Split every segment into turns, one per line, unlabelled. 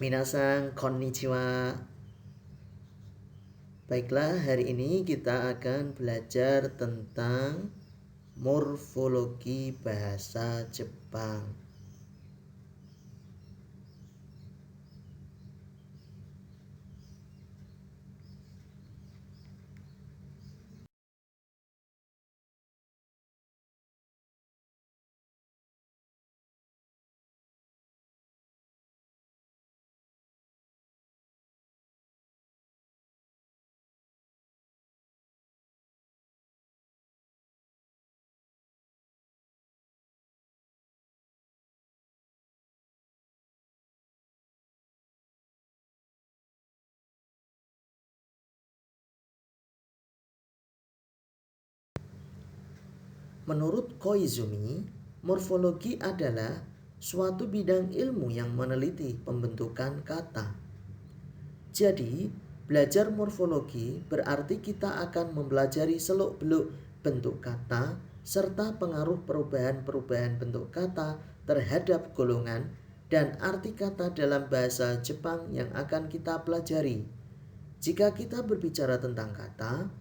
Minasan konnichiwa. Baiklah, hari ini kita akan belajar tentang morfologi bahasa Jepang. Menurut Koizumi, morfologi adalah suatu bidang ilmu yang meneliti pembentukan kata. Jadi, belajar morfologi berarti kita akan mempelajari seluk-beluk bentuk kata serta pengaruh perubahan-perubahan bentuk kata terhadap golongan dan arti kata dalam bahasa Jepang yang akan kita pelajari. Jika kita berbicara tentang kata,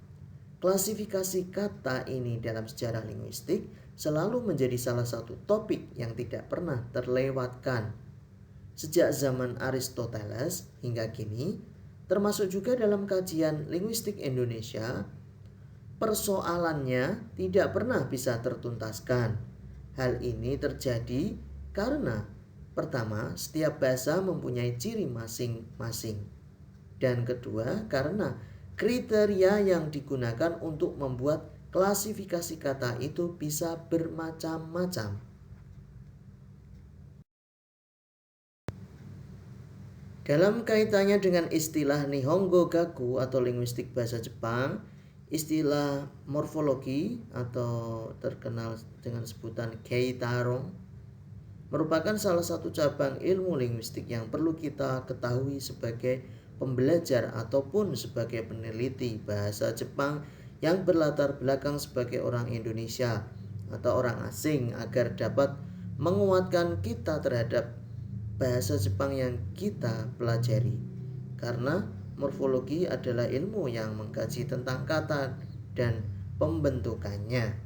klasifikasi kata ini dalam sejarah linguistik selalu menjadi salah satu topik yang tidak pernah terlewatkan. Sejak zaman Aristoteles hingga kini, termasuk juga dalam kajian linguistik Indonesia, persoalannya tidak pernah bisa tertuntaskan. Hal ini terjadi karena pertama, setiap bahasa mempunyai ciri masing-masing. Dan kedua, karena kriteria yang digunakan untuk membuat klasifikasi kata itu bisa bermacam-macam. Dalam kaitannya dengan istilah Nihongo Gaku atau linguistik bahasa Jepang, istilah morfologi atau terkenal dengan sebutan Keitarong merupakan salah satu cabang ilmu linguistik yang perlu kita ketahui sebagai pembelajar ataupun sebagai peneliti bahasa Jepang yang berlatar belakang sebagai orang Indonesia atau orang asing agar dapat menguatkan kita terhadap bahasa Jepang yang kita pelajari. Karena morfologi adalah ilmu yang mengkaji tentang kata dan pembentukannya.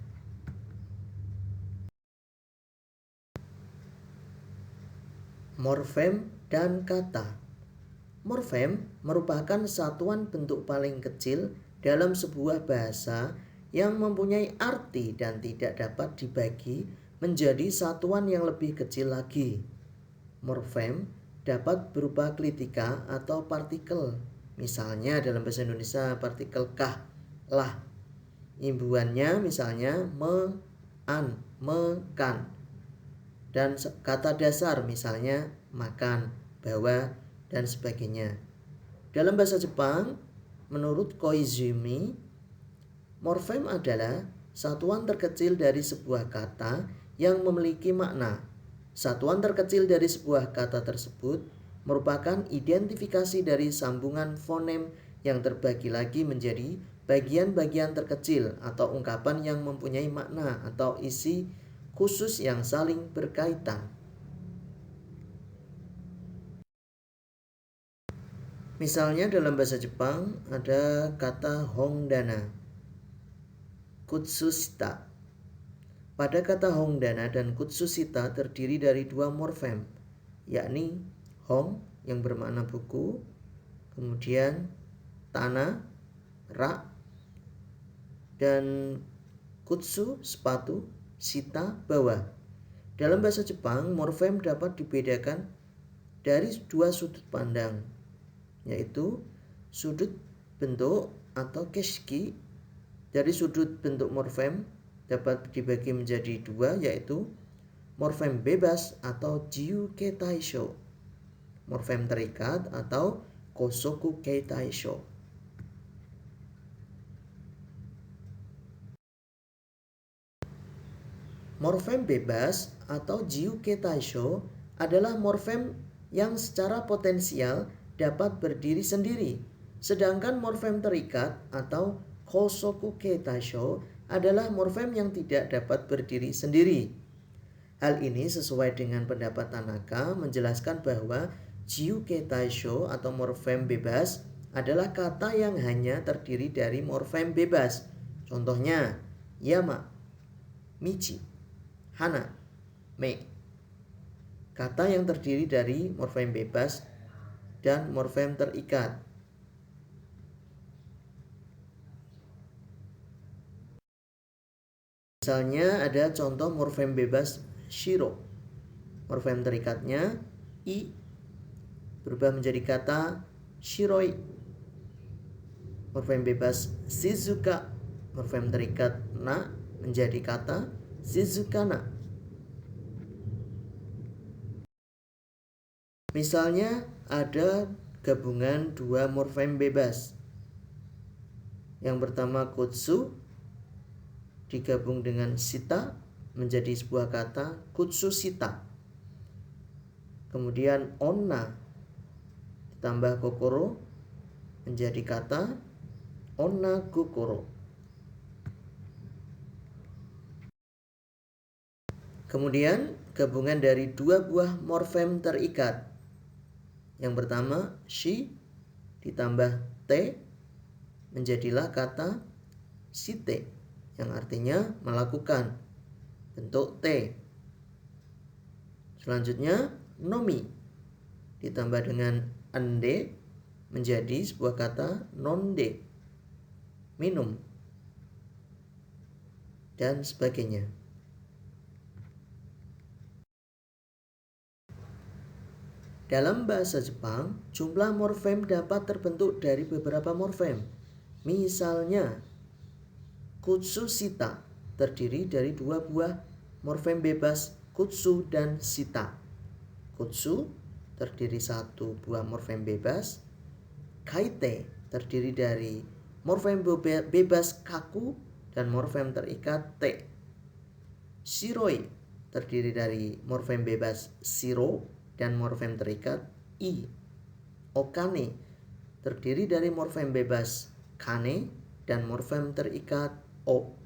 Morfem dan kata. Morfem merupakan satuan bentuk paling kecil dalam sebuah bahasa yang mempunyai arti dan tidak dapat dibagi menjadi satuan yang lebih kecil lagi. Morfem dapat berupa klitika atau partikel. Misalnya dalam bahasa Indonesia partikel kah, lah. Imbuhannya misalnya me, an, mekan. Dan kata dasar misalnya makan, bawa, dan sebagainya. Dalam bahasa Jepang, menurut Koizumi, morfem adalah satuan terkecil dari sebuah kata yang memiliki makna. Satuan terkecil dari sebuah kata tersebut merupakan identifikasi dari sambungan fonem yang terbagi lagi menjadi bagian-bagian terkecil atau ungkapan yang mempunyai makna atau isi khusus yang saling berkaitan. Misalnya dalam bahasa Jepang ada kata hongdana, kutsushita. Pada kata hongdana dan kutsushita terdiri dari dua morfem, yakni hong yang bermakna buku, kemudian tana, rak, dan kutsu sepatu, sita bawah. Dalam bahasa Jepang, morfem dapat dibedakan dari dua sudut pandang, yaitu sudut bentuk atau keshiki. Dari sudut bentuk morfem dapat dibagi menjadi dua, yaitu morfem bebas atau jiuke taisho, morfem terikat atau kosoku kei taisho. Morfem bebas atau jiuke taisho adalah morfem yang secara potensial dapat berdiri sendiri, sedangkan morfem terikat atau kosoku kei taisho adalah morfem yang tidak dapat berdiri sendiri. Hal ini sesuai dengan pendapat Tanaka menjelaskan bahwa Jiuke taisho atau morfem bebas adalah kata yang hanya terdiri dari morfem bebas. Contohnya, yama, michi, hana, me. Kata yang terdiri dari morfem bebas dan morfem terikat. Misalnya ada contoh morfem bebas shiro. Morfem terikatnya i berubah menjadi kata shiroi. Morfem bebas shizuka, morfem terikat na menjadi kata shizukana. Misalnya ada gabungan dua morfem bebas. Yang pertama kutsu digabung dengan sita menjadi sebuah kata kutsusita. Kemudian onna ditambah kokoro menjadi kata onna kokoro. Kemudian gabungan dari dua buah morfem terikat. Yang pertama shi ditambah te menjadilah kata shite yang artinya melakukan, bentuk T. Selanjutnya nomi ditambah dengan ande menjadi sebuah kata nonde, minum, dan sebagainya. Dalam bahasa Jepang, jumlah morfem dapat terbentuk dari beberapa morfem. Misalnya, kutsusita terdiri dari dua buah morfem bebas kutsu dan sita. Kutsu terdiri satu buah morfem bebas. Kaite terdiri dari morfem bebas kaku dan morfem terikat te. Shiroi terdiri dari morfem bebas shiro dan morfem terikat i. Okane terdiri dari morfem bebas kane dan morfem terikat o.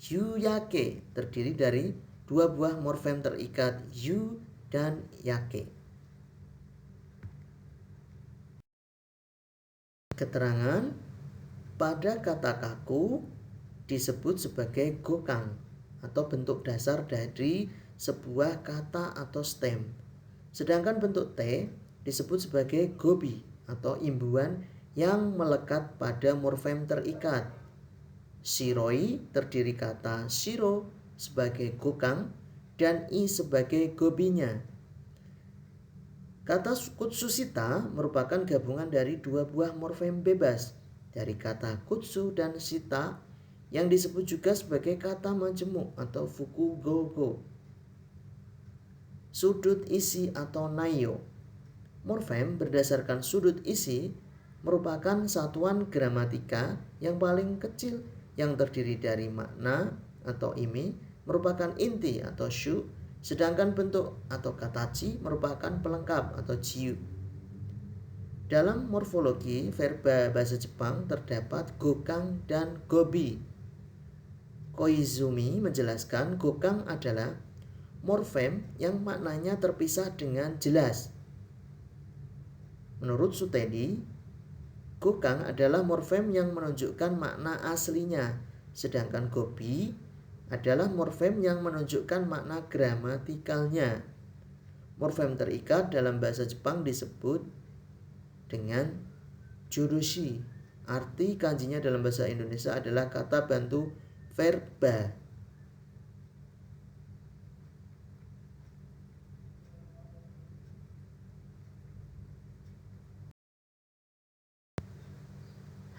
Yuyake terdiri dari dua buah morfem terikat yu dan yake. Keterangan pada kata kaku disebut sebagai gokang atau bentuk dasar dari sebuah kata atau stem. Sedangkan bentuk T disebut sebagai gobi atau imbuhan yang melekat pada morfem terikat. Shiroi terdiri kata shiro sebagai gokang dan i sebagai gobinya. Kata kutsusita merupakan gabungan dari dua buah morfem bebas dari kata kutsu dan sita yang disebut juga sebagai kata majemuk atau fukugogo. Sudut isi atau nayo. Morfem berdasarkan sudut isi merupakan satuan gramatika yang paling kecil yang terdiri dari makna atau imi merupakan inti atau shu, sedangkan bentuk atau katachi merupakan pelengkap atau jiu. Dalam morfologi verba bahasa Jepang terdapat gokang dan gobi. Koizumi menjelaskan gokang adalah morfem yang maknanya terpisah dengan jelas. Menurut Sutedi, gokang adalah morfem yang menunjukkan makna aslinya, sedangkan gobi adalah morfem yang menunjukkan makna gramatikalnya. Morfem terikat dalam bahasa Jepang disebut dengan jurushi. Arti kanjinya dalam bahasa Indonesia adalah kata bantu verba.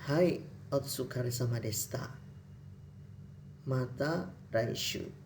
Hai, Otsukare sama deshita. Mata Raishu.